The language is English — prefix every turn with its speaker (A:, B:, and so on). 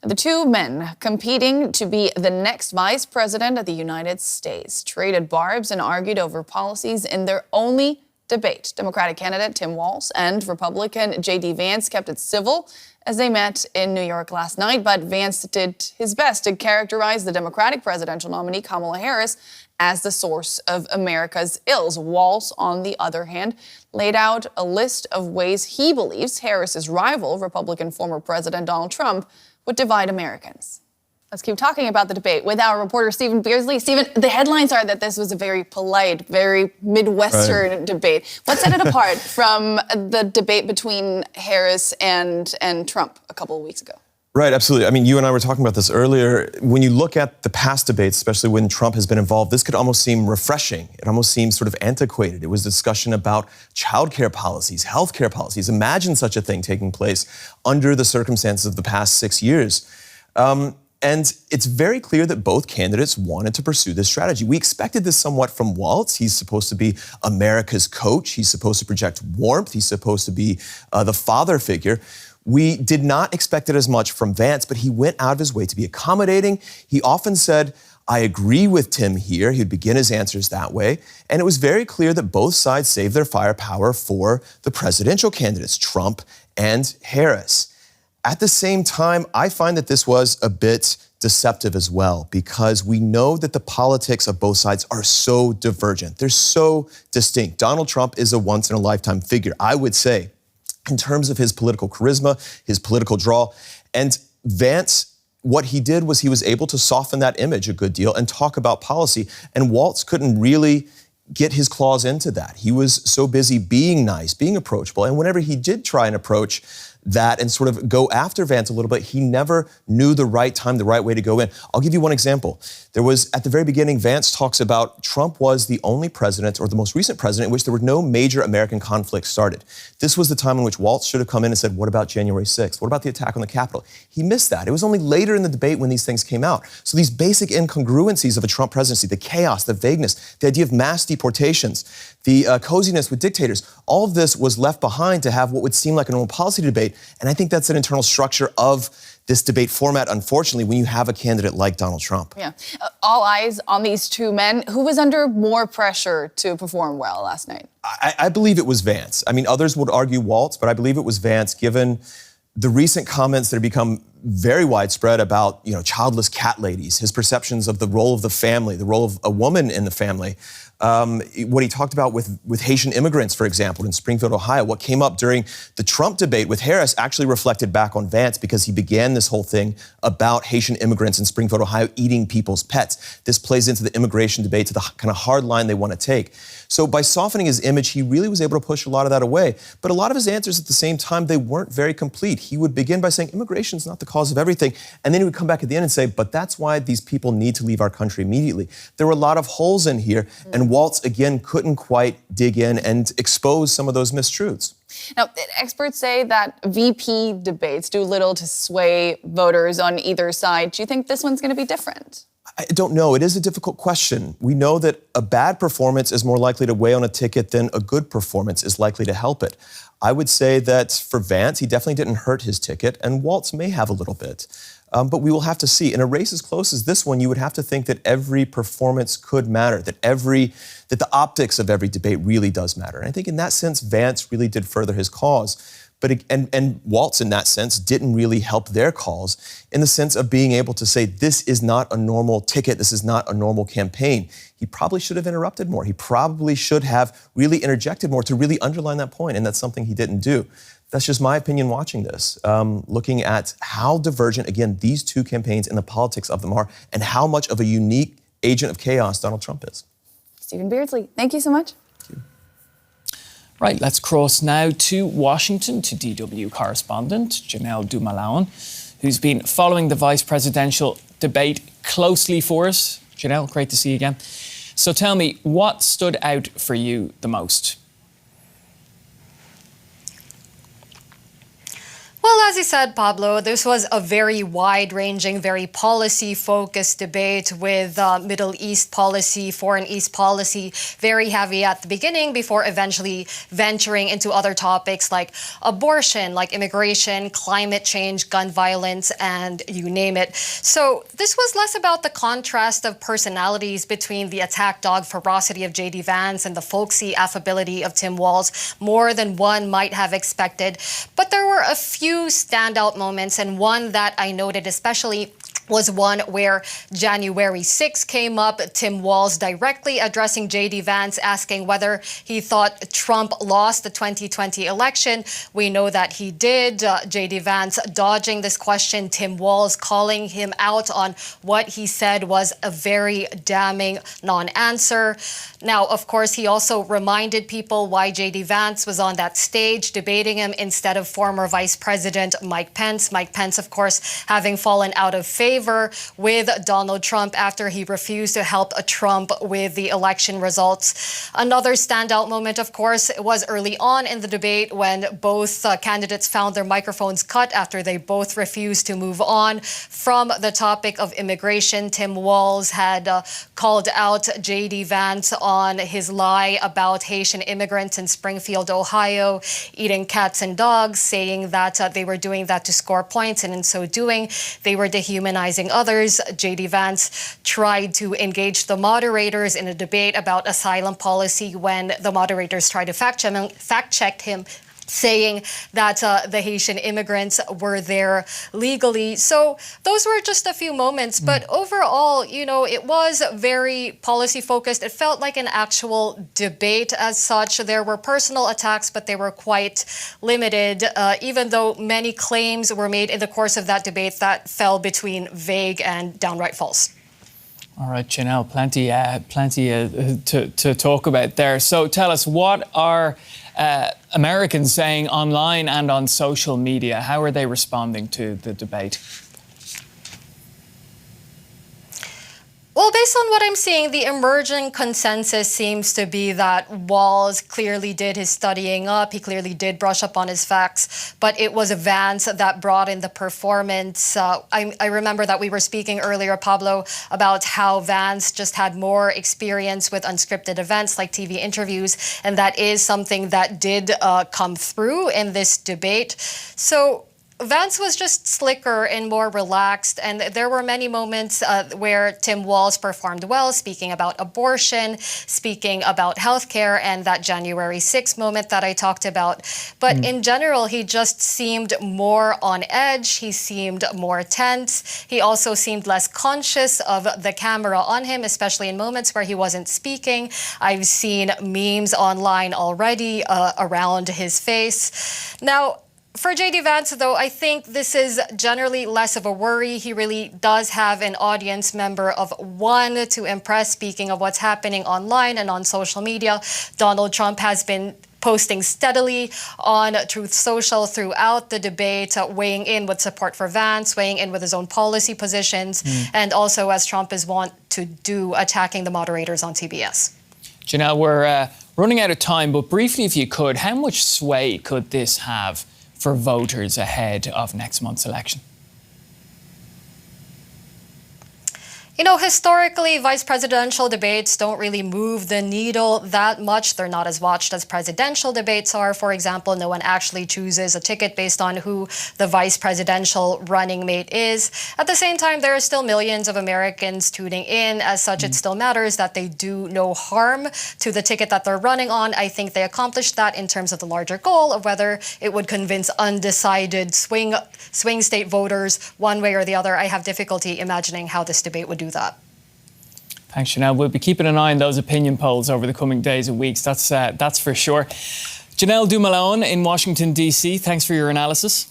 A: The two men competing to be the next vice president of the United States traded barbs and argued over policies in their only debate. Democratic candidate Tim Walz and Republican J.D. Vance kept it civil as they met in New York last night, but Vance did his best to characterize the Democratic presidential nominee Kamala Harris as the source of America's ills. Walz, on the other hand, laid out a list of ways he believes Harris's rival, Republican former President Donald Trump, would divide Americans. Let's keep talking about the debate with our reporter, Stephen Beardsley. Stephen, the headlines are that this was a very polite, very Midwestern debate. What set it apart from the debate between Harris and Trump a couple of weeks ago?
B: Right, absolutely. I mean, you and I were talking about this earlier. When you look at the past debates, especially when Trump has been involved, this could almost seem refreshing. It almost seems sort of antiquated. It was a discussion about childcare policies, healthcare policies. Imagine such a thing taking place under the circumstances of the past 6 years. And it's very clear that both candidates wanted to pursue this strategy. We expected this somewhat from Walz. He's supposed to be America's coach. He's supposed to project warmth. He's supposed to be the father figure. We did not expect it as much from Vance, but he went out of his way to be accommodating. He often said, I agree with Tim here. He'd begin his answers that way. And it was very clear that both sides saved their firepower for the presidential candidates, Trump and Harris. At the same time, I find that this was a bit deceptive as well, because we know that the politics of both sides are so divergent. They're so distinct. Donald Trump is a once-in-a-lifetime figure, I would say, in terms of his political charisma, his political draw. And Vance, what he did was he was able to soften that image a good deal and talk about policy. And Walz couldn't really get his claws into that. He was so busy being nice, being approachable. And whenever he did try and approach that and sort of go after Vance a little bit, he never knew the right time, the right way to go in. I'll give you one example. There was, at the very beginning, Vance talks about Trump was the only president, or the most recent president, in which there were no major American conflicts started. This was the time in which Walz should have come in and said, what about January 6th? What about the attack on the Capitol? He missed that. It was only later in the debate when these things came out. So these basic incongruencies of a Trump presidency, the chaos, the vagueness, the idea of mass deportations, the coziness with dictators, all of this was left behind to have what would seem like a normal policy debate. And I think that's an internal structure of this debate format, unfortunately, when you have a candidate like Donald Trump.
A: Yeah. All eyes on these two men. Who was under more pressure to perform well last night?
B: I believe it was Vance. I mean, others would argue Walz, but I believe it was Vance, given the recent comments that have become very widespread about, childless cat ladies, his perceptions of the role of the family, the role of a woman in the family. What he talked about with Haitian immigrants, for example, in Springfield, Ohio. What came up during the Trump debate with Harris actually reflected back on Vance, because he began this whole thing about Haitian immigrants in Springfield, Ohio, eating people's pets. This plays into the immigration debate, to the kind of hard line they want to take. So by softening his image, he really was able to push a lot of that away. But a lot of his answers at the same time, they weren't very complete. He would begin by saying, immigration is not the cause of everything. And then he would come back at the end and say, but that's why these people need to leave our country immediately. There were a lot of holes in here, and Walz, again, couldn't quite dig in and expose some of those mistruths.
A: Now, experts say that VP debates do little to sway voters on either side. Do you think this one's going to be different?
B: I don't know. It is a difficult question. We know that a bad performance is more likely to weigh on a ticket than a good performance is likely to help it. I would say that for Vance, he definitely didn't hurt his ticket, and Walz may have a little bit. But we will have to see. In a race as close as this one, you would have to think that every performance could matter, that the optics of every debate really does matter. And I think in that sense, Vance really did further his cause. But and Walz, in that sense, didn't really help their cause in the sense of being able to say, this is not a normal ticket, this is not a normal campaign. He probably should have interrupted more. He probably should have really interjected more to really underline that point, and that's something he didn't do. That's just my opinion watching this, looking at how divergent, again, these two campaigns and the politics of them are, and how much of a unique agent of chaos Donald Trump is.
A: Stephen Beardsley, thank you so much.
B: Thank you.
C: Right, let's cross now to Washington, to DW correspondent Janelle Dumalawan, who's been following the vice presidential debate closely for us. Janelle, great to see you again. So tell me, what stood out for you the most?
D: Well, as you said, Pablo, this was a very wide-ranging, very policy-focused debate with Middle East policy, Foreign East policy, very heavy at the beginning before eventually venturing into other topics like abortion, like immigration, climate change, gun violence, and you name it. So this was less about the contrast of personalities between the attack dog ferocity of J.D. Vance and the folksy affability of Tim Walz, more than one might have expected. But there were a few standout moments, and one that I noted especially was one where January 6 came up, Tim Walz directly addressing J.D. Vance, asking whether he thought Trump lost the 2020 election. We know that he did. J.D. Vance dodging this question, Tim Walz calling him out on what he said was a very damning non-answer. Now, of course, he also reminded people why J.D. Vance was on that stage debating him instead of former Vice President Mike Pence. Mike Pence, of course, having fallen out of favor with Donald Trump after he refused to help Trump with the election results. Another standout moment, of course, was early on in the debate when both candidates found their microphones cut after they both refused to move on from the topic of immigration. Tim Walz had called out J.D. Vance on his lie about Haitian immigrants in Springfield, Ohio, eating cats and dogs, saying that they were doing that to score points, and in so doing, they were dehumanizing others. J.D. Vance tried to engage the moderators in a debate about asylum policy when the moderators tried to fact-check him, saying that the Haitian immigrants were there legally. So those were just a few moments. But overall, you know, it was very policy-focused. It felt like an actual debate as such. There were personal attacks, but they were quite limited, even though many claims were made in the course of that debate that fell between vague and downright false.
C: All right, Janelle, plenty to talk about there. So tell us, what are Americans saying online and on social media? How are they responding to the debate?
D: Well, based on what I'm seeing, the emerging consensus seems to be that Walz clearly did his studying up. He clearly did brush up on his facts, but it was Vance that brought in the performance. I remember that we were speaking earlier, Pablo, about how Vance just had more experience with unscripted events like TV interviews, and that is something that did come through in this debate. So Vance was just slicker and more relaxed, and there were many moments where Tim Walz performed well, speaking about abortion, speaking about healthcare, and that January 6 moment that I talked about. But in general, he just seemed more on edge. He seemed more tense. He also seemed less conscious of the camera on him, especially in moments where he wasn't speaking. I've seen memes online already around his face. Now, for J.D. Vance, though, I think this is generally less of a worry. He really does have an audience member of one to impress. Speaking of what's happening online and on social media, Donald Trump has been posting steadily on Truth Social throughout the debate, weighing in with support for Vance, weighing in with his own policy positions, and also, as Trump is wont to do, attacking the moderators on TBS.
C: Janelle, we're running out of time, but briefly, if you could, how much sway could this have for voters ahead of next month's election?
D: You know, historically, vice presidential debates don't really move the needle that much. They're not as watched as presidential debates are. For example, no one actually chooses a ticket based on who the vice presidential running mate is. At the same time, there are still millions of Americans tuning in. As such, it still matters that they do no harm to the ticket that they're running on. I think they accomplished that in terms of the larger goal of whether it would convince undecided swing state voters one way or the other. I have difficulty imagining how this debate would do that.
C: Thanks, Janelle. We'll be keeping an eye on those opinion polls over the coming days and weeks. That's for sure. Janelle Dumalone in Washington, D.C., thanks for your analysis.